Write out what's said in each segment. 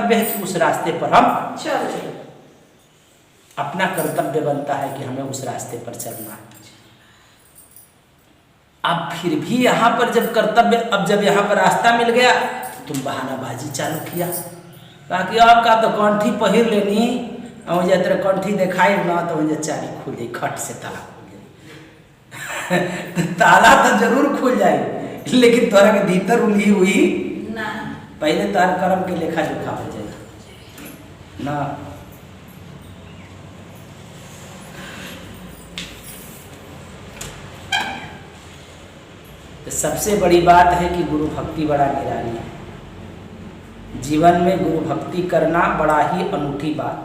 कर्तव्य है कि उस रास्ते पर हम चलिए। अपना कर्तव्य बनता है कि हमें उस रास्ते पर चलना है। अब फिर भी यहाँ पर जब कर्तव्य, अब जब यहाँ पर रास्ता मिल गया तो तुम बहानाबाजी चालू किया, बाकी आपका तो कंठी पहिर लेनी और मुझे तेरे कंठी दिखाई ना तो मुझे चाबी खुल गई, खट से ताला खुल गई। तो ताला तो जरूर खुल जाए लेकिन तोरा के भीतर उंगली हुई ना, पहले तार कर्म के लेखा जोखा हो जाए ना। तो सबसे बड़ी बात है कि गुरु भक्ति बड़ा निराली है। जीवन में गुरु भक्ति करना बड़ा ही अनूठी बात,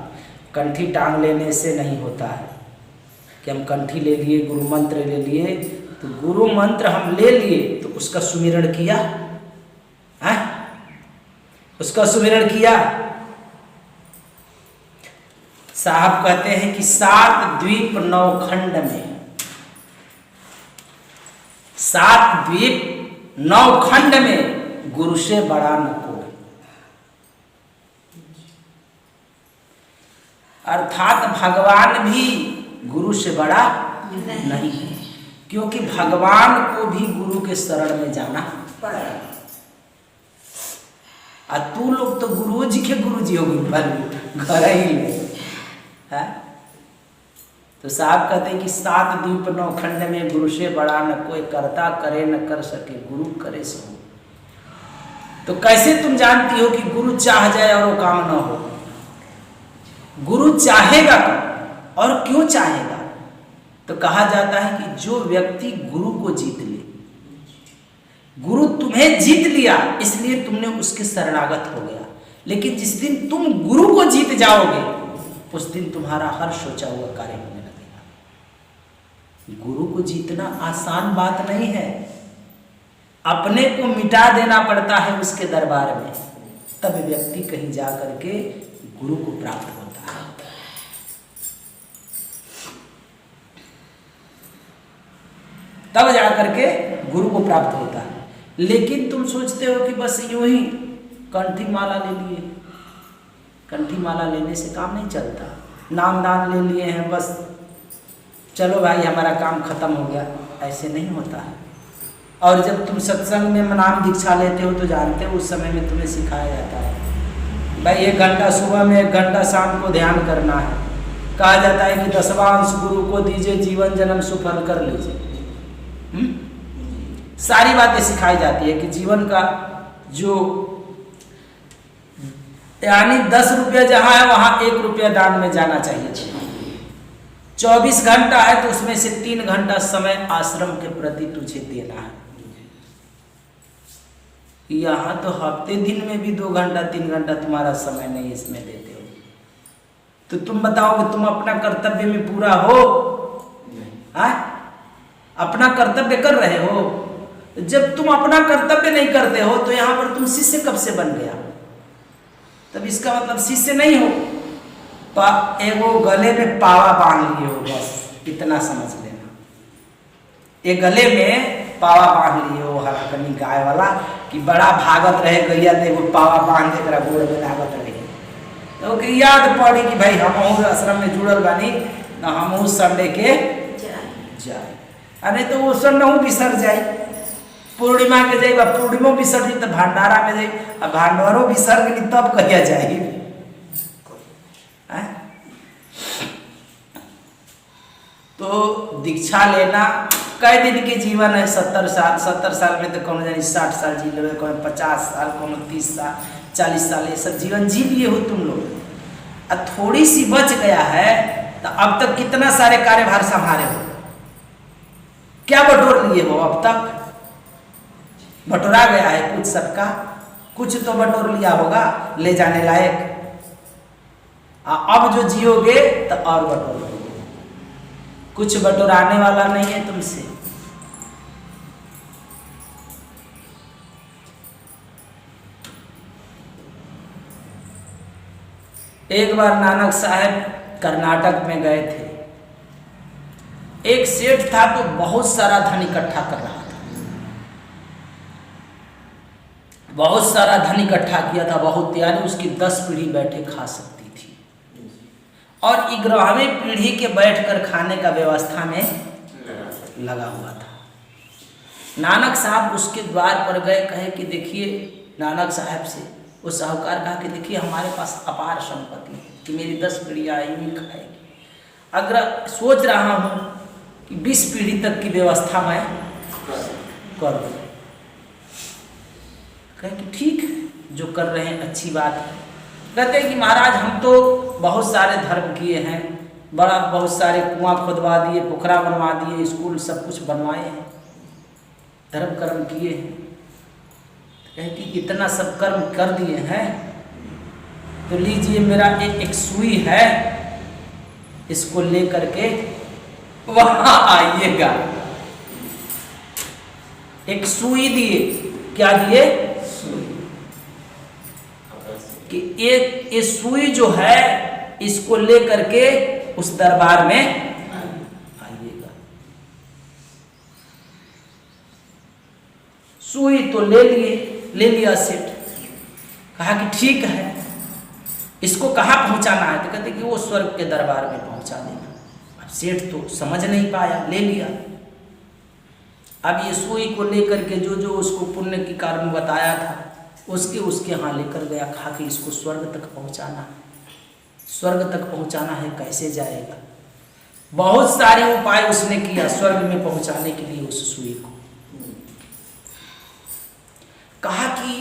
कंठी टांग लेने से नहीं होता है कि हम कंठी ले लिए, गुरु मंत्र ले लिए, तो गुरु मंत्र हम ले लिए तो उसका सुमिरण किया है, उसका सुमिरण किया। साहब कहते हैं कि 7 द्वीप 9 खंड में, 7 द्वीप 9 खंड में गुरु से बड़ा न कोई। अर्थात भगवान भी गुरु से बड़ा नहीं है, क्योंकि भगवान को भी गुरु के शरण में जाना पड़ा। और तू लोग तो गुरु जी के गुरु जी हो गए घर ही में है। तो साहब कहते हैं कि 7 द्वीप 9 खंड में गुरु से बड़ा न कोई, करता करे न कर सके गुरु करे सो। तो कैसे तुम जानती हो कि गुरु चाह जाए और वो काम न हो? गुरु चाहेगा कब और क्यों चाहेगा? तो कहा जाता है कि जो व्यक्ति गुरु को जीत ले, गुरु तुम्हें जीत लिया इसलिए तुमने उसके शरणागत हो गया, लेकिन जिस दिन तुम गुरु को जीत जाओगे उस दिन तुम्हारा हर सोचा हुआ कार्य होने लगेगा। गुरु को जीतना आसान बात नहीं है, अपने को मिटा देना पड़ता है उसके दरबार में, तब व्यक्ति कहीं जा करके गुरु को प्राप्त होता है। तब जा करके गुरु को प्राप्त होता है। लेकिन तुम सोचते हो कि बस यूं ही कंठी माला ले लिए, कंठी माला लेने से काम नहीं चलता, नाम दान ले लिए हैं बस चलो भाई हमारा काम खत्म हो गया, ऐसे नहीं होता है। और जब तुम सत्संग में नाम दीक्षा लेते हो तो जानते हो उस समय में तुम्हें सिखाया जाता है भाई 1 घंटा सुबह में 1 घंटा शाम को ध्यान करना है। कहा जाता है कि 10वां अंश गुरु को दीजिए, जीवन जन्म सुफल कर लीजिए। सारी बातें सिखाई जाती है कि जीवन का जो यानी 10 रुपया जहां है वहां 1 रुपया दान में जाना चाहिए। 24 घंटा है तो उसमें से 3 घंटा समय आश्रम के प्रति तुझे देना है। यहाँ तो हफ्ते दिन में भी 2 घंटा 3 घंटा तुम्हारा समय नहीं इसमें देते हो, तो तुम बताओ कि तुम अपना कर्तव्य में पूरा हो? अपना कर्तव्य कर रहे हो? जब तुम अपना कर्तव्य नहीं करते हो तो यहाँ पर तुम शिष्य कब से बन गया? तब इसका मतलब शिष्य नहीं हो, एगो गले में पावा बांध लिए हो, बस इतना समझ लेना। एक गले में पावा बांध लिए हो हरकनी गाय वाला कि बड़ा भागत रहे गैया दे वो पावा बांध के गोड़ में लागत रहे, तो याद पड़ी कि भाई हम आश्रम में जुड़ल बानी ना, हम संडे के जाए, अरे तो वो संडे बिसर जाए, पूर्णिमा के जाए, पूर्णिमा बिसर जी तो भंडारा में जाए, अब भंडारो बिसर गई तब कहिया जाए। तो दीक्षा लेना कई दिन के जीवन है, 70 साल 70 साल में तो कौन जानी 60 साल जी ले, कौन 50 साल, कौन 30 साल 40 साल, ये सब जीवन जी लिए हो तुम लोग। अब थोड़ी सी बच गया है तो अब तक कितना सारे कार्यभार संभाले हो, क्या बटोर लिए हो? अब तक बटोरा गया है कुछ सबका, कुछ तो बटोर लिया होगा ले जाने लायक। अब जो जियोगे तो और बटोरोगे, कुछ बटोराने वाला नहीं है तुमसे। एक बार नानक साहब कर्नाटक में गए थे, एक सेठ था तो बहुत सारा धन इकट्ठा कर रहा था। बहुत सारा धन इकट्ठा किया था, बहुत, यानी उसकी 10 पीढ़ी बैठे खा सकती थी। और 11वीं पीढ़ी के बैठकर खाने का व्यवस्था में लगा हुआ था। नानक साहब उसके द्वार पर गए, कहे कि देखिए, नानक साहब से वो साहूकार कहा कि देखिए हमारे पास अपार संपत्ति है कि मेरी 10 पीढ़ियाँ यूँ ही खाएगी, अगर सोच रहा हूँ कि 20 पीढ़ी तक की व्यवस्था मैं कर दूँ। कहे कि ठीक, जो कर रहे हैं अच्छी बात है। कहते हैं कि महाराज हम तो बहुत सारे धर्म किए हैं, बहुत सारे कुआं खुदवा दिए, पोखरा बनवा दिए, स्कूल सब कुछ बनवाए हैं, धर्म कर्म किए हैं। कहे कि इतना सब कर्म कर दिए हैं तो लीजिए मेरा एक सुई है, इसको ले करके वहां आइएगा। एक सुई दिए, क्या दिए? कि एक ये सुई जो है इसको ले करके उस दरबार में आइएगा। सुई तो ले लिया सेठ। कहा कि ठीक है, इसको कहाँ पहुंचाना है? तो कहते कि वो स्वर्ग के दरबार में पहुंचा देना। अब सेठ तो समझ नहीं पाया, ले लिया। अब ये सुई को लेकर के जो उसको पुण्य की कारण बताया था उसके यहाँ लेकर गया। कहा कि इसको स्वर्ग तक पहुंचाना है, स्वर्ग तक पहुंचाना है, कैसे जाएगा? बहुत सारे उपाय उसने किया स्वर्ग में पहुंचाने के लिए उस सुई को। कहा कि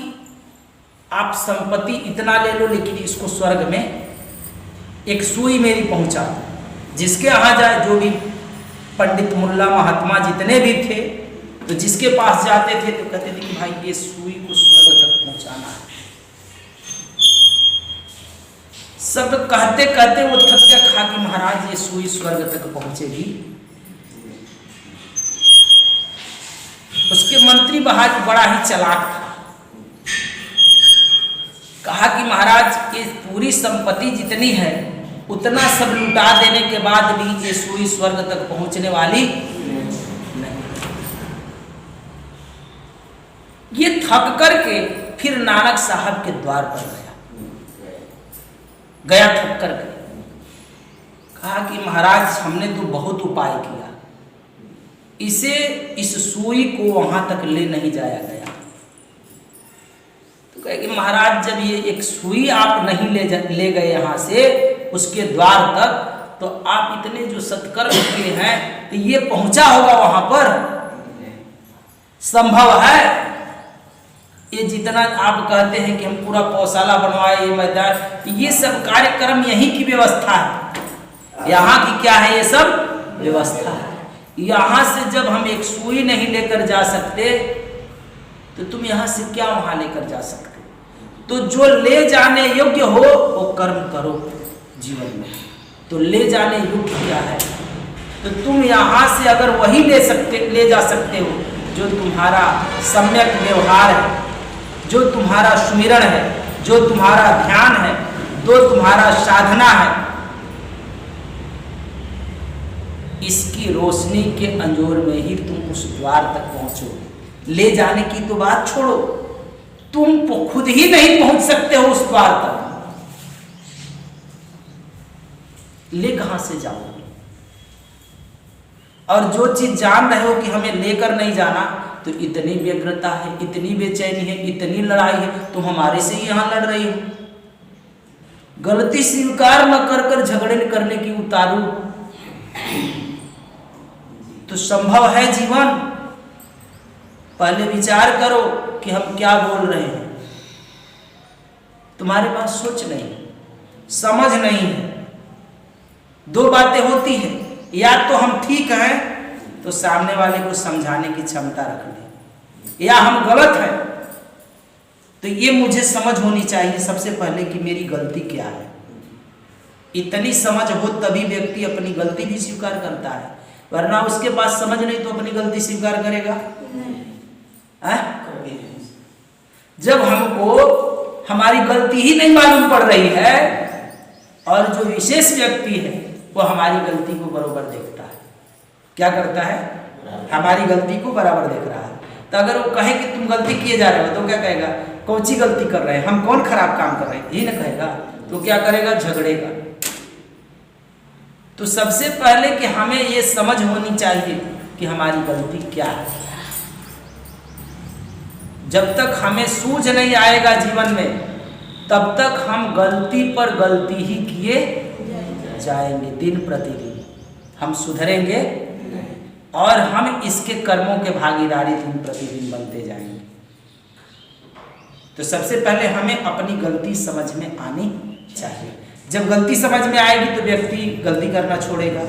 आप संपत्ति इतना ले लो, लेकिन इसको स्वर्ग में एक सुई मेरी पहुंचा दो। जिसके यहाँ जाए, जो भी पंडित मुल्ला महात्मा जितने भी थे, तो जिसके पास जाते थे तो कहते थे कि भाई ये सुई को स्वर्ग तक पहुंचाना है। सब कहते कहते वो थक गया। कहा कि महाराज ये सुई स्वर्ग तक पहुंचेगी? उसके मंत्री बड़ा ही चालाक था। कहा कि महाराज ये पूरी संपत्ति जितनी है उतना सब लुटा देने के बाद भी ये सुई स्वर्ग तक पहुंचने वाली नहीं। ये थक करके फिर नानक साहब के द्वार पर गया थक करके। कहा कि महाराज हमने तो बहुत उपाय किया, इस सुई को वहां तक ले नहीं जाया गया। तो कहे कि महाराज जब ये एक सुई आप नहीं ले गए यहाँ से उसके द्वार तक, तो आप इतने जो सत्कर्म किए हैं तो ये पहुंचा होगा वहां पर? संभव है? ये जितना आप कहते हैं कि हम पूरा पौशाला बनवाए, ये मैदान, ये सब कार्यक्रम यहीं की व्यवस्था है। यहाँ की क्या है? ये सब व्यवस्था है। यहाँ से जब हम एक सुई नहीं लेकर जा सकते तो तुम यहाँ से क्या वहां लेकर जा सकते? तो जो ले जाने योग्य हो वो कर्म करो जीवन में। तो ले जाने योग्य क्या है? तो तुम यहाँ से अगर वही ले जा सकते हो जो तुम्हारा सम्यक व्यवहार है, जो तुम्हारा सुमिरन है, जो तुम्हारा ध्यान है, जो तुम्हारा साधना है, इसकी रोशनी के अंजोर में ही तुम उस द्वार तक पहुंचोगे। ले जाने की तो बात छोड़ो, तुम खुद ही नहीं पहुंच सकते हो उस द्वार तक, ले कहां से जाओगे? और जो चीज जान रहे हो कि हमें लेकर नहीं जाना, तो इतनी व्यग्रता है, इतनी बेचैनी है, इतनी लड़ाई है, तुम हमारे से ही यहां लड़ रही हो। गलती स्वीकार न कर झगड़े करने की उतारू तो संभव है जीवन? पहले विचार करो कि हम क्या बोल रहे हैं। तुम्हारे पास सोच नहीं, समझ नहीं है। दो बातें होती हैं, या तो हम ठीक हैं तो सामने वाले को समझाने की क्षमता रख लें, या हम गलत हैं तो ये मुझे समझ होनी चाहिए सबसे पहले कि मेरी गलती क्या है। इतनी समझ हो तभी व्यक्ति अपनी गलती भी स्वीकार करता है, वरना उसके पास समझ नहीं तो अपनी गलती स्वीकार करेगा? जब हमको हमारी गलती ही नहीं मालूम पड़ रही है और जो विशेष व्यक्ति है वो हमारी गलती को बराबर देखता है, क्या करता है? हमारी गलती को बराबर देख रहा है। तो अगर वो कहे कि तुम गलती किए जा रहे हो तो क्या कहेगा? कौन सी गलती कर रहे हैं, हम कौन खराब काम कर रहे हैं, यही ना कहेगा। तो क्या करेगा, झगड़ेगा। तो सबसे पहले कि हमें ये समझ होनी चाहिए कि हमारी गलती क्या है। जब तक हमें सूझ नहीं आएगा जीवन में, तब तक हम गलती पर गलती ही किए जाएंगे। दिन प्रतिदिन हम सुधरेंगे और हम इसके कर्मों के भागीदारी दिन प्रतिदिन बनते जाएंगे। तो सबसे पहले हमें अपनी गलती समझ में आनी चाहिए। जब गलती समझ में आएगी तो व्यक्ति गलती करना छोड़ेगा,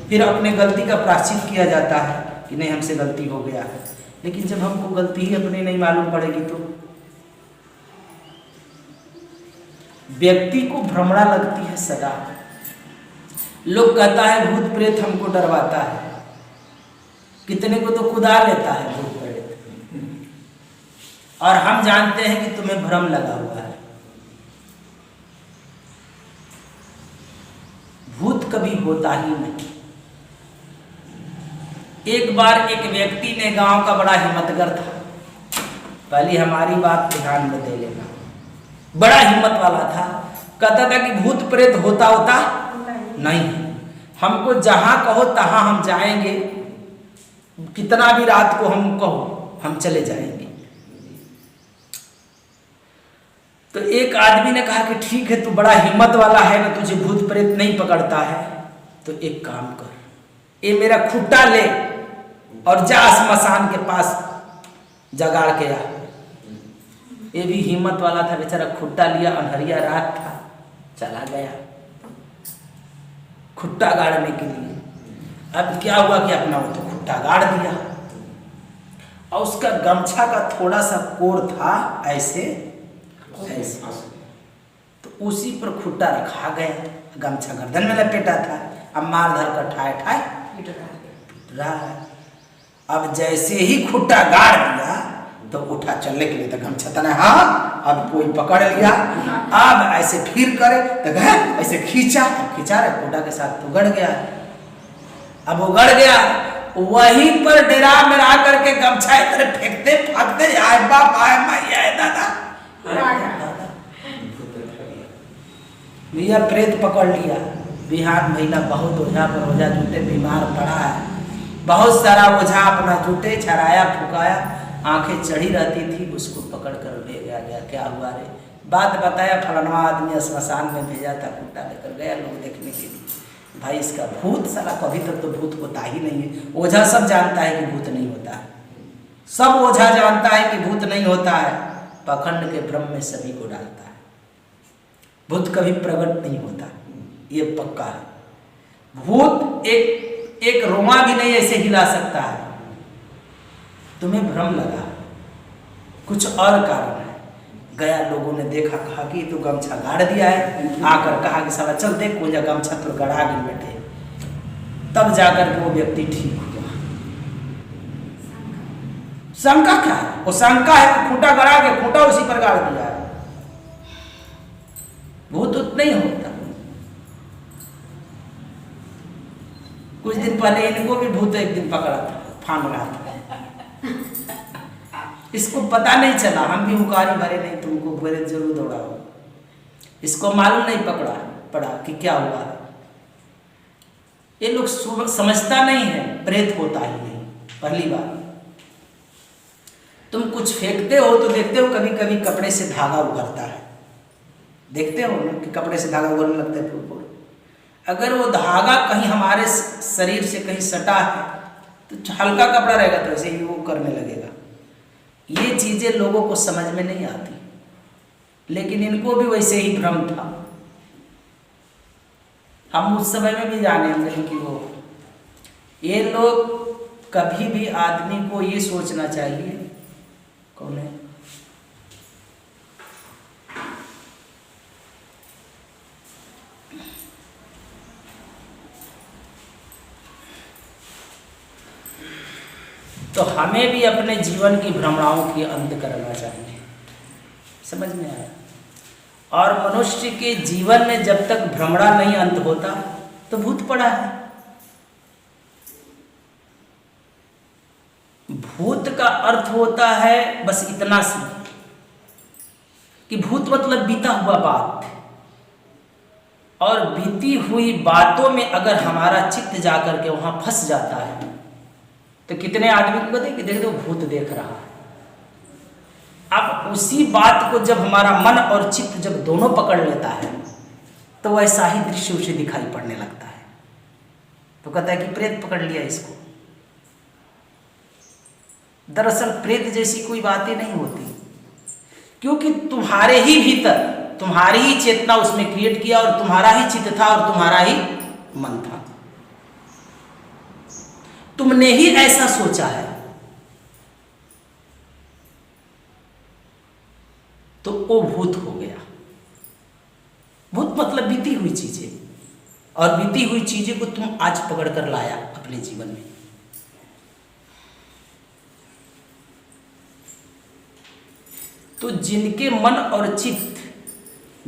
फिर अपने गलती का प्रायश्चित किया जाता है कि नहीं हमसे गलती हो गया है। लेकिन जब हमको गलती ही अपनी नहीं मालूम पड़ेगी तो व्यक्ति को भ्रमणा लगती है सदा। लोग कहता है भूत प्रेत हमको डरवाता है, कितने को तो कुदा लेता है भूत प्रेत, और हम जानते हैं कि तुम्हें भ्रम लगा हुआ है। भूत कभी होता ही नहीं। एक बार एक व्यक्ति ने, गांव का बड़ा हिम्मतगर था, पहली हमारी बात ध्यान में दे लेना, बड़ा हिम्मत वाला था। कहता था कि भूत प्रेत होता नहीं, हमको जहां कहो तहां हम जाएंगे, कितना भी रात को हम कहो हम चले जाएंगे। तो एक आदमी ने कहा कि ठीक है, तू बड़ा हिम्मत वाला है ना, तुझे भूत प्रेत नहीं पकड़ता है, तो एक काम कर, ये मेरा खुट्टा ले और जा श्मशान के पास जगाड़ के आ। ये भी हिम्मत वाला था बेचारा, खुट्टा लिया, अंधरिया रात था, चला गया खुट्टा गाड़ने के लिए। अब क्या हुआ कि अपना वो तो खुट्टा गाड़ दिया, और उसका गमछा का थोड़ा सा कोर था ऐसे, तो उसी पर खुट्टा रखा गया, गमछा गर्दन में लपेटा था। अब मार धर कर ठाए ठाए पीट रहा है। अब जैसे ही खुट्टा गाड़ दिया तो उठा चलने के लिए, तो गमछा तना, हाँ अब कोई पकड़ लिया, अब ऐसे फिर करे तो ऐसे खींचा, अब खींचा रहे खुट्टा के साथ उगड़ गया। अब उगड़ गया, वहीं पर डेरा में आ करके गमछा इधर फेंकते फाकते, आए बाप आए माई आए दादा, भैया प्रेत पकड़ लिया। बिहार महिला बहुत ओझा पर ओझा जुटे, बीमार पड़ा है, बहुत सारा ओझा अपना जुटे, छराया फुकाया, आंखें चढ़ी रहती थी, उसको पकड़ कर ले गया। क्या हुआ रे, बात बताया, फलाना आदमी श्मशान में भेजा था, खुट्टा लेकर गया लोग देखने के लिए। भाई इसका भूत, साला कभी तक तो भूत होता ही नहीं है। ओझा सब जानता है कि भूत नहीं होता है, सब ओझा जानता है कि भूत नहीं होता है, पाखंड के भ्रम में सभी को डालता है। भूत कभी प्रकट नहीं होता, ये पक्का है। भूत एक रोमा भी नहीं ऐसे हिला सकता है। तुम्हें भ्रम लगा, कुछ और कारण है। गया, लोगों ने देखा, कहा कि तू गमछा गाड़ दिया है, आकर कहा कि साला चल देख कोई गमछा तो गड़ा गिर बैठे। तब जाकर के वो व्यक्ति ठीक हुआ। शंका क्या है, वो शंका है कि खूंटा गड़ा के खूंटा उसी पर गाड़ दिया है। भूत उतना ही होता। कुछ दिन पहले इनको भी भूत एक दिन पकड़ा था, फान रहा था, इसको पता नहीं चला, हम भी हुकारी भरे नहीं, तुमको भरे जरूर दौड़ा हो। इसको मालूम नहीं पड़ा कि क्या हुआ। ये लोग समझता नहीं है, प्रेत होता ही नहीं। पहली बात, तुम कुछ फेंकते हो तो देखते हो कभी कभी कपड़े से धागा उगलता है, देखते हो ना कि कपड़े से धागा उगलने लगता है फूल। अगर वो धागा कहीं हमारे शरीर से कहीं सटा है तो हल्का कपड़ा रहेगा तो ऐसे ही वो करने लगेगा। ये चीजें लोगों को समझ में नहीं आती, लेकिन इनको भी वैसे ही भ्रम था। हम उस समय में भी जाने अंदर कि वो, ये लोग कभी भी आदमी को ये सोचना चाहिए, कौन है, तो हमें भी अपने जीवन की भ्रमणाओं की अंत करना चाहिए। समझ में आया? और मनुष्य के जीवन में जब तक भ्रमणा नहीं अंत होता तो भूत पड़ा है। भूत का अर्थ होता है बस इतना सी, कि भूत मतलब बीता हुआ बात, और बीती हुई बातों में अगर हमारा चित्त जाकर के वहां फंस जाता है तो कितने आदमी को देख दो भूत देख रहा है। अब उसी बात को जब हमारा मन और चित्त जब दोनों पकड़ लेता है तो वैसा ही दृश्य उसे दिखाई पड़ने लगता है। तो कहता है कि प्रेत पकड़ लिया इसको। दरअसल प्रेत जैसी कोई बातें नहीं होती, क्योंकि तुम्हारे ही भीतर तुम्हारी ही चेतना उसमें क्रिएट किया और तुम्हारा ही चित्त था और तुम्हारा ही मन था। तुमने ही ऐसा सोचा है तो वो भूत हो गया। भूत मतलब बीती हुई चीजें, और बीती हुई चीजें को तुम आज पकड़ कर लाया अपने जीवन में। तो जिनके मन और चित्त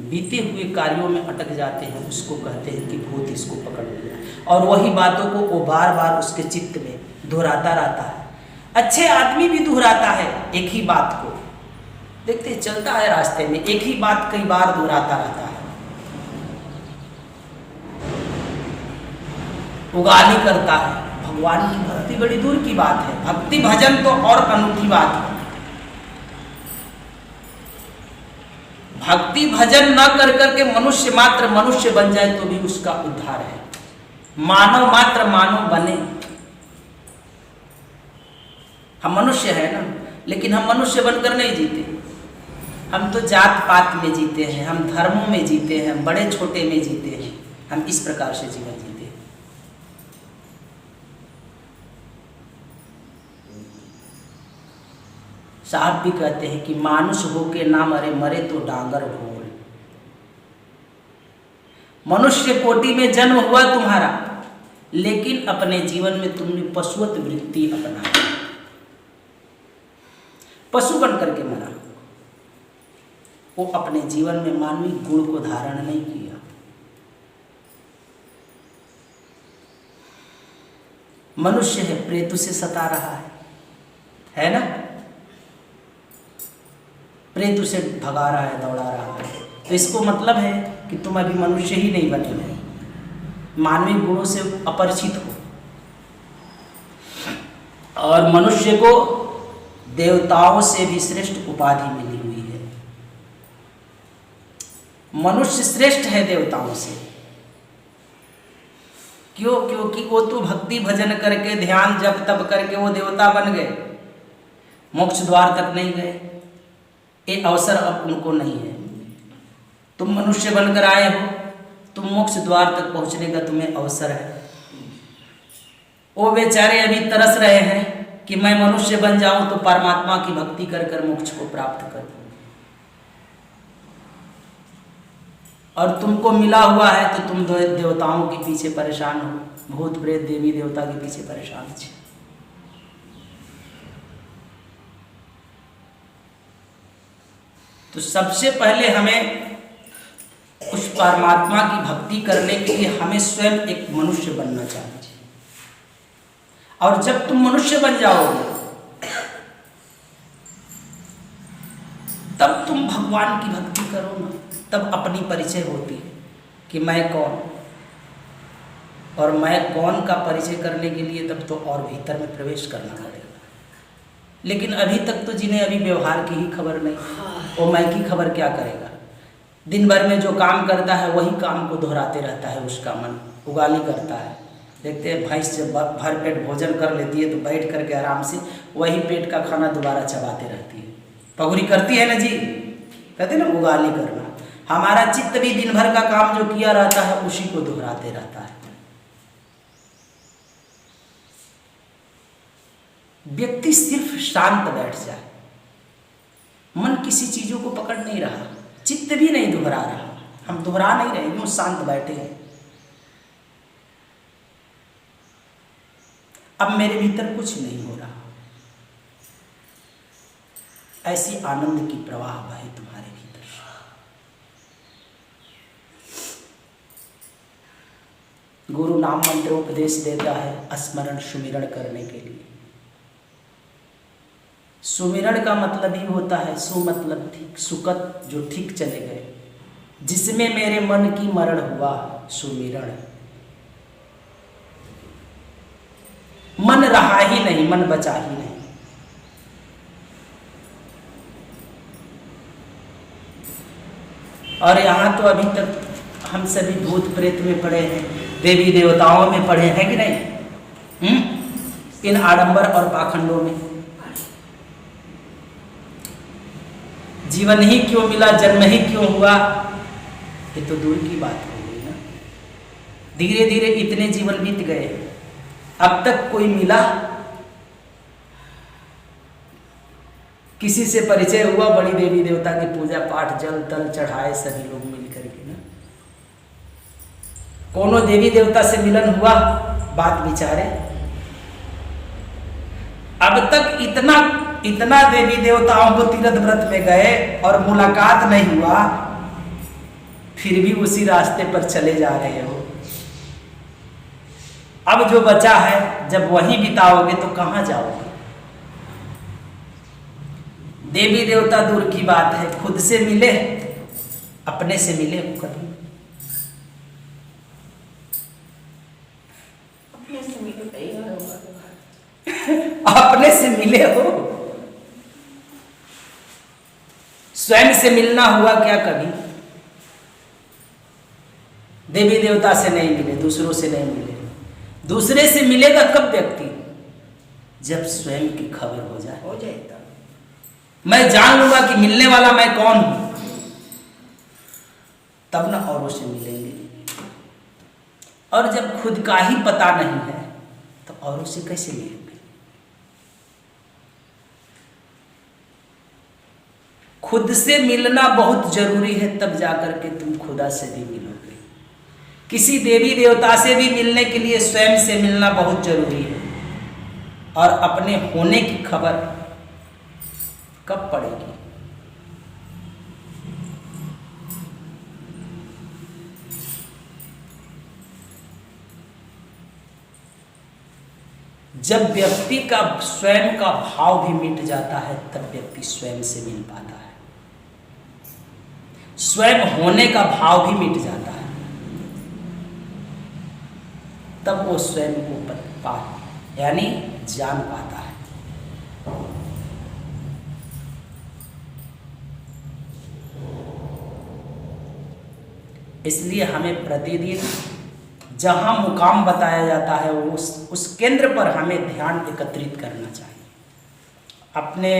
बीते हुए कार्यों में अटक जाते हैं उसको कहते हैं कि भूत इसको पकड़ लिया, और वही बातों को वो बार बार उसके चित्त में दोहराता रहता है। अच्छे आदमी भी दोहराता है एक ही बात को, देखते चलता है रास्ते में एक ही बात कई बार दोहराता रहता है, उगाली करता है। भगवान की भक्ति बड़ी दूर की बात है, भक्ति भजन तो और अनूठी बात है। भक्ति भजन न कर करके मनुष्य मात्र मनुष्य बन जाए तो भी उसका उद्धार है। मानव मात्र मानव बने। हम मनुष्य है ना, लेकिन हम मनुष्य बनकर नहीं जीते। हम तो जात पात में जीते हैं, हम धर्मों में जीते हैं, बड़े छोटे में जीते हैं। हम इस प्रकार से जीवन जीते हैं। साहब भी कहते हैं कि मानुष होके ना मरे, मरे तो डांगर ढोल। मनुष्य कोटि में जन्म हुआ तुम्हारा, लेकिन अपने जीवन में तुमने पशुवत वृत्ति अपनाई, पशु बन करके मरा। वो अपने जीवन में मानवीय गुण को धारण नहीं किया। मनुष्य है, प्रेत उसे सता रहा है ना, प्रेत उसे भगा रहा है, दौड़ा रहा है। तो इसको मतलब है कि तुम अभी मनुष्य ही नहीं बने हो, मानवीय गुणों से अपरिचित हो। और मनुष्य को देवताओं से भी श्रेष्ठ उपाधि मिली हुई है। मनुष्य श्रेष्ठ है देवताओं से। क्यों? क्योंकि वो तो भक्ति भजन करके ध्यान जप तप करके वो देवता बन गए, मोक्ष द्वार तक नहीं गए। ये अवसर अब उनको नहीं है। तुम मनुष्य बनकर आए हो, तुम मोक्ष द्वार तक पहुंचने का तुम्हें अवसर है। वो बेचारे अभी तरस रहे हैं कि मैं मनुष्य बन जाऊं तो परमात्मा की भक्ति कर कर मोक्ष को प्राप्त करूं, और तुमको मिला हुआ है तो तुम देवताओं के पीछे परेशान हो, भूत प्रेत देवी देवता के पीछे परेशान हो। तो सबसे पहले हमें उस परमात्मा की भक्ति करने के लिए हमें स्वयं एक मनुष्य बनना चाहिए। और जब तुम मनुष्य बन जाओगे तब तुम भगवान की भक्ति करो ना, तब अपनी परिचय होती है कि मैं कौन। और मैं कौन का परिचय करने के लिए तब तो और भीतर में प्रवेश करना पड़ेगा। लेकिन अभी तक तो जिन्हें अभी व्यवहार की ही खबर नहीं, वो मैं की खबर क्या करेगा। दिन भर में जो काम करता है वही काम को दोहराते रहता है, उसका मन उगाली करता है। देखते हैं भैंस जब भर पेट भोजन कर लेती है तो बैठ करके आराम से वही पेट का खाना दोबारा चबाते रहती है, पगुरी करती है ना जी, कहते हैं ना उगाली करना। हमारा चित्त भी दिन भर का काम जो किया रहता है उसी को दोहराते रहता है। व्यक्ति सिर्फ शांत बैठ जाए, मन किसी चीजों को पकड़ नहीं रहा, चित्त भी नहीं दोहरा रहा, हम दोहरा नहीं रहे, यूं शांत बैठे हैं। अब मेरे भीतर कुछ नहीं हो रहा, ऐसी आनंद की प्रवाह बहे तुम्हारे भीतर। गुरु नाम मंत्र उपदेश देता है स्मरण सुमिरण करने के लिए। सुमिरण का मतलब ही होता है सु मतलब ठीक, सुकत जो ठीक चले गए, जिसमें मेरे मन की मरण हुआ सुमिरण। मन रहा ही नहीं, मन बचा ही नहीं। और यहाँ तो अभी तक हम सभी भूत प्रेत में पड़े हैं, देवी देवताओं में पड़े हैं कि नहीं? इन आडंबर और पाखंडों में। जीवन ही क्यों मिला, जन्म ही क्यों हुआ, ये तो दूर की बात हो गई ना। धीरे धीरे इतने जीवन बीत गए, अब तक कोई मिला, किसी से परिचय हुआ, बड़ी देवी देवता की पूजा पाठ जल तल चढ़ाए सभी लोग मिल करके ना। कोनो देवी देवता से मिलन हुआ, बात विचारे। अब तक इतना देवी देवताओं को तीर्थ व्रत में गए और मुलाकात नहीं हुआ, फिर भी उसी रास्ते पर चले जा रहे हो। अब जो बचा है, जब वहीं बिताओगे तो कहां जाओगे? देवी देवता दूर की बात है, खुद से मिले, अपने से मिले हो कभी? अपने से मिले हो? स्वयं से मिलना हुआ क्या कभी? देवी देवता से नहीं मिले, दूसरों से नहीं मिले। दूसरे से मिलेगा कब व्यक्ति? जब स्वयं की खबर हो जाए तब। मैं जान लूंगा कि मिलने वाला मैं कौन हूं, तब ना औरों से मिलेंगे। और जब खुद का ही पता नहीं है तो औरों से कैसे मिलेंगे? खुद से मिलना बहुत जरूरी है, तब जाकर के तुम खुदा से भी मिलोगे। किसी देवी देवता से भी मिलने के लिए स्वयं से मिलना बहुत जरूरी है। और अपने होने की खबर कब पड़ेगी? जब व्यक्ति का स्वयं का भाव भी मिट जाता है, तब व्यक्ति स्वयं से मिल पाता है। स्वयं होने का भाव भी मिट जाता है, तब वो स्वयं को यानी जान पाता है। इसलिए हमें प्रतिदिन जहां मुकाम बताया जाता है उस केंद्र पर हमें ध्यान एकत्रित करना चाहिए। अपने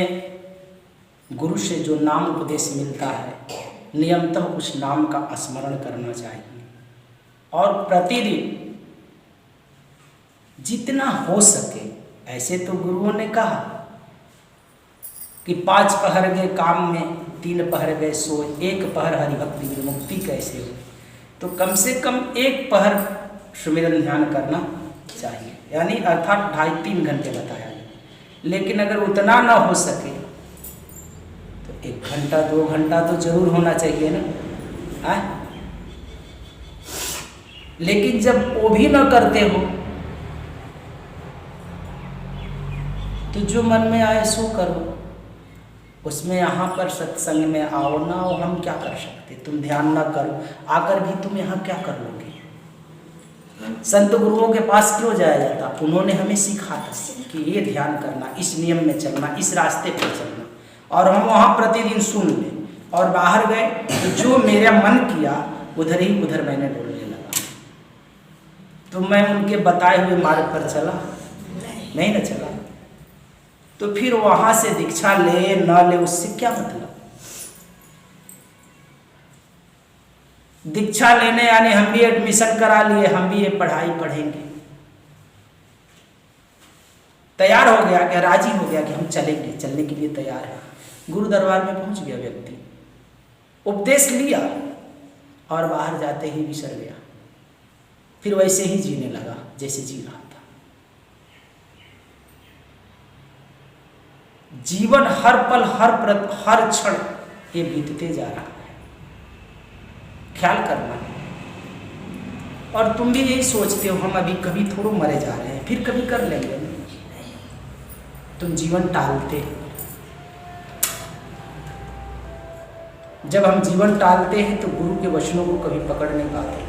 गुरु से जो नाम उपदेश मिलता है, नियमतः उस नाम का स्मरण करना चाहिए। और प्रतिदिन जितना हो सके, ऐसे तो गुरुओं ने कहा कि 5 पहर गए काम में, 3 पहर गए सोए, 1 पहर हरिभक्ति में मुक्ति कैसे हो। तो कम से कम 1 पहर सुमिरन ध्यान करना चाहिए, यानी अर्थात 2.5-3 घंटे बताया गया। लेकिन अगर उतना ना हो सके तो 1 घंटा 2 घंटा तो जरूर होना चाहिए ना। लेकिन जब वो भी ना करते हो तो जो मन में आए सो करो। उसमें यहाँ पर सत्संग में आओ ना आओ, हम क्या कर सकते? तुम ध्यान ना करो, आकर भी तुम यहाँ क्या कर लोगे? संत गुरुओं के पास क्यों जाया जाता? उन्होंने हमें सिखाया कि ये ध्यान करना, इस नियम में चलना, इस रास्ते पर चलना, और हम वहाँ प्रतिदिन सुन लें। और बाहर गए तो जो मेरा मन किया उधर ही उधर मैंने डोलने लगा। तो मैं उनके बताए हुए मार्ग पर चला नहीं ना चला, तो फिर वहां से दीक्षा ले ना ले उससे क्या मतलब? दीक्षा लेने यानी हम भी एडमिशन करा लिए, हम भी ये पढ़ाई पढ़ेंगे, तैयार हो गया क्या? राजी हो गया कि हम चलेंगे, चलने के लिए तैयार है। गुरु दरबार में पहुंच गया व्यक्ति, उपदेश लिया और बाहर जाते ही बिसर गया। फिर वैसे ही जीने लगा जैसे जी रहा था। जीवन हर पल हर क्षण ये बीतते जा रहा है, ख्याल करना। और तुम भी यही सोचते हो हम अभी कभी थोड़ो मरे जा रहे हैं, फिर कभी कर लेंगे। तुम जीवन टालते, जब हम जीवन टालते हैं तो गुरु के वचनों को कभी पकड़ नहीं पाते।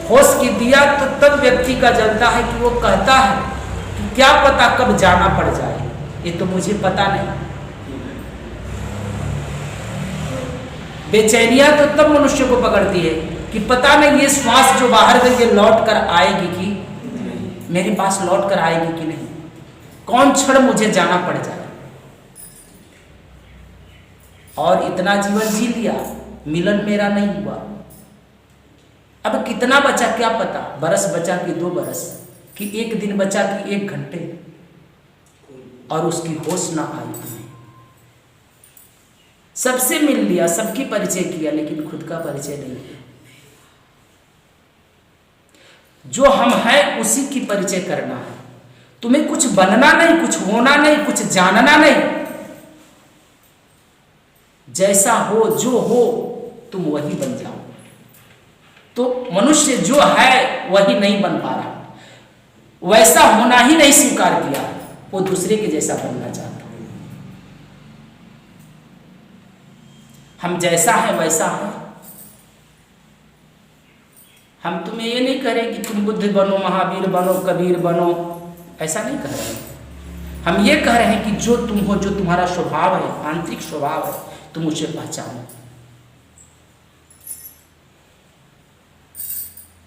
होश की दिया तो तब व्यक्ति का जलता है कि वो कहता है कि क्या पता कब जाना पड़ जाए, ये तो मुझे पता नहीं। बेचैनियां तो तब मनुष्य को पकड़ती है कि पता नहीं ये श्वास जो बाहर गई ये लौट कर आएगी कि मेरे पास लौट कर आएगी कि नहीं, कौन क्षण मुझे जाना पड़ जाए। और इतना जीवन जी लिया, मिलन मेरा नहीं हुआ, अब कितना बचा क्या पता, बरस बचा कि 2 बरस, कि 1 दिन बचा कि 1 घंटे, और उसकी होश ना आई तुम्हें। सबसे मिल लिया, सबकी परिचय किया, लेकिन खुद का परिचय नहीं किया। जो हम हैं उसी की परिचय करना है। तुम्हें कुछ बनना नहीं, कुछ होना नहीं, कुछ जानना नहीं। जैसा हो जो हो तुम वही बन जाओ। तो मनुष्य जो है वही नहीं बन पा रहा, वैसा होना ही नहीं स्वीकार किया, वो दूसरे के जैसा बनना चाहता। हम जैसा है वैसा है। हम तुम्हें ये नहीं कह रहे कि तुम बुद्ध बनो, महावीर बनो, कबीर बनो, ऐसा नहीं कह रहे। हम ये कह रहे हैं कि जो तुम हो, जो तुम्हारा स्वभाव है, आंतरिक स्वभाव है, तुम उसे पहचानो।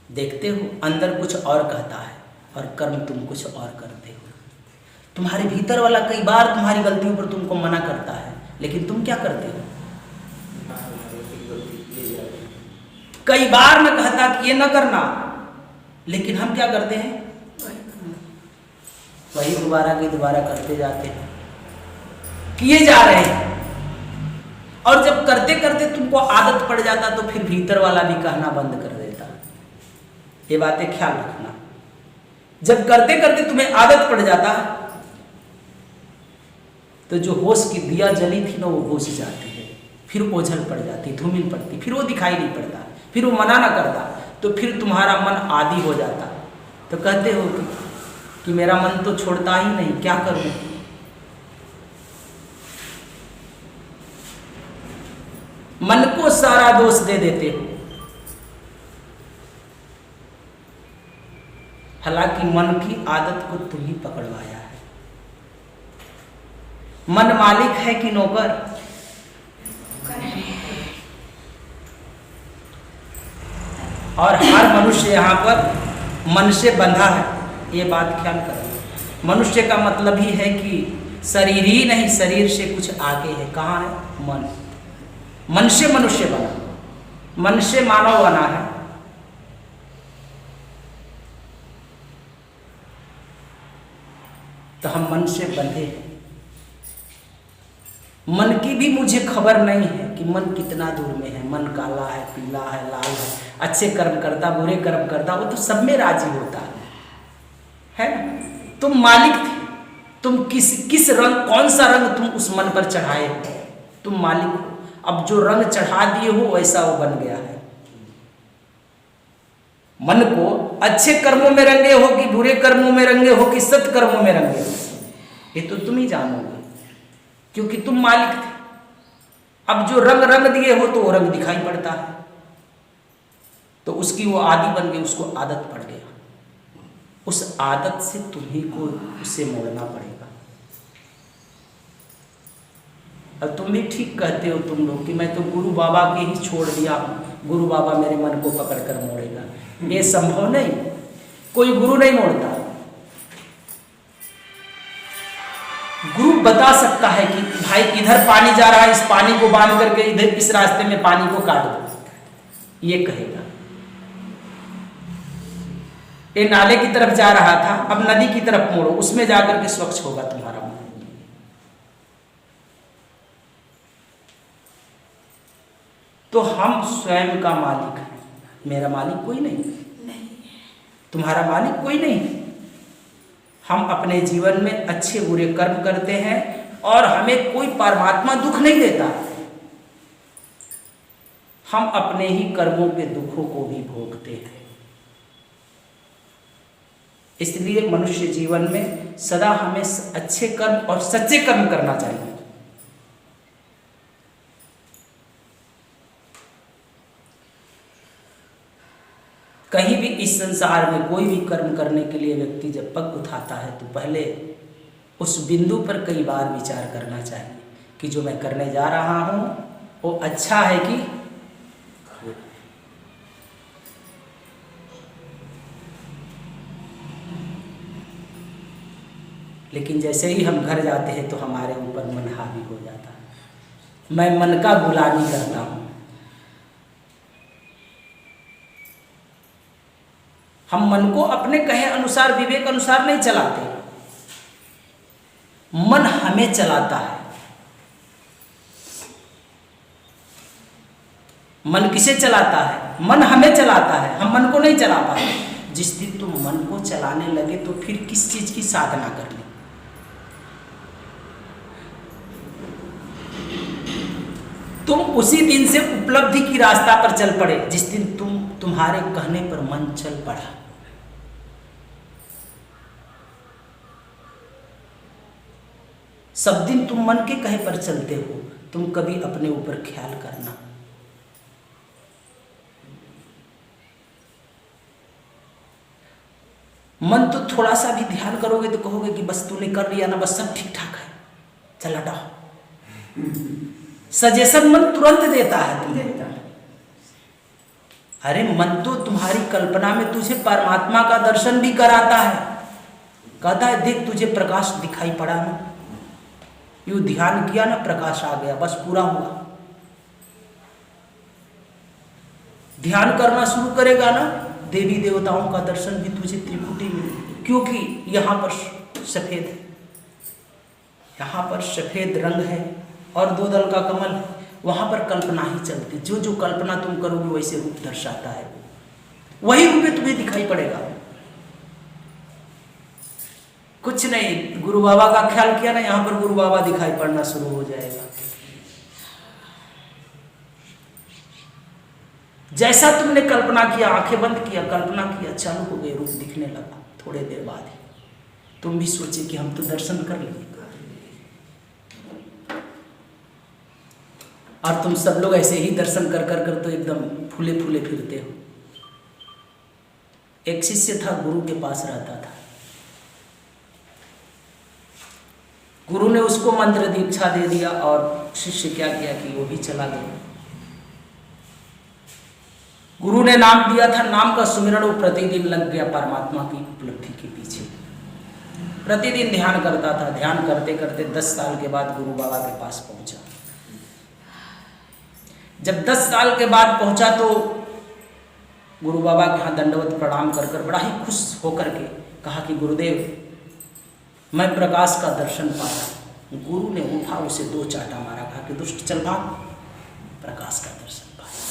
देखते हो अंदर कुछ और कहता है और कर्म तुम कुछ और करते हो। तुम्हारे भीतर वाला कई बार तुम्हारी गलतियों पर तुमको मना करता है, लेकिन तुम क्या करते हो? कई बार मैं कहता कि ये न करना, लेकिन हम क्या करते हैं? वही दोबारा की दोबारा करते जाते हैं, किए जा रहे हैं। और जब करते करते तुमको आदत पड़ जाता तो फिर भीतर वाला भी कहना बंद कर देता। ये बातें ख्याल रखना। जब करते करते तुम्हें आदत पड़ जाता तो जो होश की दिया जली थी ना वो बुझ जाती है, फिर ओझल पड़ जाती, धूमिल पड़ती, फिर वो दिखाई नहीं पड़ता, फिर वो मना ना करता, तो फिर तुम्हारा मन आदी हो जाता। तो कहते हो कि मेरा मन तो छोड़ता ही नहीं, क्या करूं? मन को सारा दोष दे देते हो, हालांकि मन की आदत को तुम ही पकड़वाया है। मन मालिक है कि नौकर? और हर मनुष्य यहाँ पर मन से बंधा है, ये बात ख्याल करो। मनुष्य का मतलब ही है कि शरीर ही नहीं, शरीर से कुछ आगे है। कहाँ है? मन। मन से मनुष्य बना, मन से मानव बना है। तो हम मन से बंधे हैं। मन की भी मुझे खबर नहीं है कि मन कितना दूर में है। मन काला है, पीला है, लाल है, अच्छे कर्म करता, बुरे कर्म करता, वो तो सब में राजी होता है ना? तुम मालिक थे, तुम किस रंग, कौन सा रंग तुम उस मन पर चढ़ाए हो, तुम मालिक हो। अब जो रंग चढ़ा दिए हो वैसा वो बन गया है। मन को अच्छे कर्मों में रंगे हो कि बुरे कर्मों में रंगे हो कि सत कर्मों में रंगे हो, ये तो तुम ही जानोगे, क्योंकि तुम मालिक थे। अब जो रंग दिए हो तो वो रंग दिखाई पड़ता है, तो उसकी वो आदि बन गई, उसको आदत पड़ गया। उस आदत से तुम्ही को उसे मोड़ना पड़ेगा। और तुम भी ठीक कहते हो तुम लोग कि मैं तो गुरु बाबा के ही छोड़ दिया, गुरु बाबा मेरे मन को पकड़ कर मोड़ेगा। ये संभव नहीं, कोई गुरु नहीं मोड़ता। गुरु बता सकता है कि भाई इधर पानी जा रहा है, इस पानी को बांध करके इधर इस रास्ते में पानी को काट दो, ये कहेगा। ये नाले की तरफ जा रहा था, अब नदी की तरफ मोड़ो, उसमें जाकर के स्वच्छ होगा तुम्हारा मन। तो हम स्वयं का मालिक हैं, मेरा मालिक कोई नहीं, तुम्हारा मालिक कोई नहीं। हम अपने जीवन में अच्छे बुरे कर्म करते हैं और हमें कोई परमात्मा दुख नहीं देता। हम अपने ही कर्मों के दुखों को भी भोगते हैं। इसलिए मनुष्य जीवन में सदा हमें अच्छे कर्म और सच्चे कर्म करना चाहिए। कहीं भी इस संसार में कोई भी कर्म करने के लिए व्यक्ति जब पग उठाता है तो पहले उस बिंदु पर कई बार विचार करना चाहिए कि जो मैं करने जा रहा हूँ वो अच्छा है कि लेकिन जैसे ही हम घर जाते हैं तो हमारे ऊपर मन हावी हो जाता है। मैं मन का गुलामी करता हूँ। हम मन को अपने कहे अनुसार विवेक अनुसार नहीं चलाते, मन हमें चलाता है। मन किसे चलाता है? मन हमें चलाता है, हम मन को नहीं चला पाते। जिस दिन तुम मन को चलाने लगे तो फिर किस चीज की साधना करनी? तुम उसी दिन से उपलब्धि की रास्ता पर चल पड़े जिस दिन तुम्हारे कहने पर मन चल पड़ा। सब दिन तुम मन के कहे पर चलते हो, तुम कभी अपने ऊपर ख्याल करना। मन तो थोड़ा सा भी ध्यान करोगे तो कहोगे कि बस तूने कर लिया ना, बस सब ठीक ठाक है, चल हटाओ। सजेशन मन तुरंत देता है तुम्हें। अरे मन तो तुम्हारी कल्पना में तुझे परमात्मा का दर्शन भी कराता है। कहता है देख तुझे प्रकाश दिखाई पड़ा ना, यूं ध्यान किया ना, प्रकाश आ गया, बस पूरा हुआ। ध्यान करना शुरू करेगा ना, देवी देवताओं का दर्शन भी तुझे त्रिपुटी में, क्योंकि यहाँ पर सफेद है, यहाँ पर सफेद रंग है और 2 दल का कमल है। वहां पर कल्पना ही चलती, जो जो कल्पना तुम करोगे वैसे रूप दर्शाता है, वही रूप में तुम्हें दिखाई पड़ेगा। कुछ नहीं, गुरु बाबा का ख्याल किया ना, यहां पर गुरु बाबा दिखाई पड़ना शुरू हो जाएगा। जैसा तुमने कल्पना किया, आंखें बंद किया, कल्पना किया, चालू हो गए, रूप दिखने लगा। थोड़े देर बाद ही तुम भी सोचे कि हम तो दर्शन कर लिए, और तुम सब लोग ऐसे ही दर्शन कर कर कर तो एकदम फूले फूले फिरते हो। एक शिष्य था, गुरु के पास रहता था। गुरु ने उसको मंत्र दीक्षा दे दिया और शिष्य क्या किया कि वो भी चला गया। गुरु ने नाम दिया था, नाम का सुमिरन वो प्रतिदिन लग गया परमात्मा की उपलब्धि के पीछे। प्रतिदिन ध्यान करता था। ध्यान करते करते 10 साल के बाद गुरु बाबा के पास पहुंचा। जब 10 साल के बाद पहुंचा तो गुरु बाबा के यहाँ दंडवत प्रणाम कर कर बड़ा ही खुश होकर के कहा कि गुरुदेव, मैं प्रकाश का दर्शन पाया। गुरु ने उठा, उसे 2 चाटा मारा, कहा कि दुष्ट चल भाग, प्रकाश का दर्शन पाया।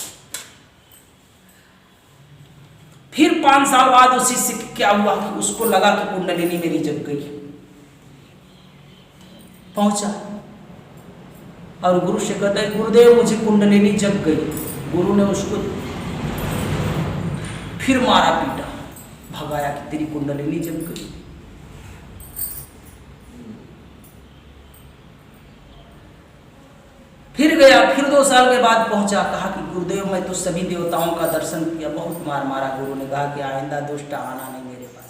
फिर 5 साल बाद उसी से क्या हुआ कि उसको लगा कि कुंडलिनी मेरी जग गई। पहुंचा और गुरु से कहता है, गुरुदेव मुझे कुंडलिनी जग गई। गुरु ने उसको फिर मारा पीटा, भगाया कि तेरी कुंडलिनी जग गई। फिर गया, फिर 2 साल के बाद पहुंचा, कहा कि गुरुदेव मैं तो सभी देवताओं का दर्शन किया, बहुत मार मारा। गुरु ने कहा कि आइंदा दुष्ट आना नहीं मेरे पास।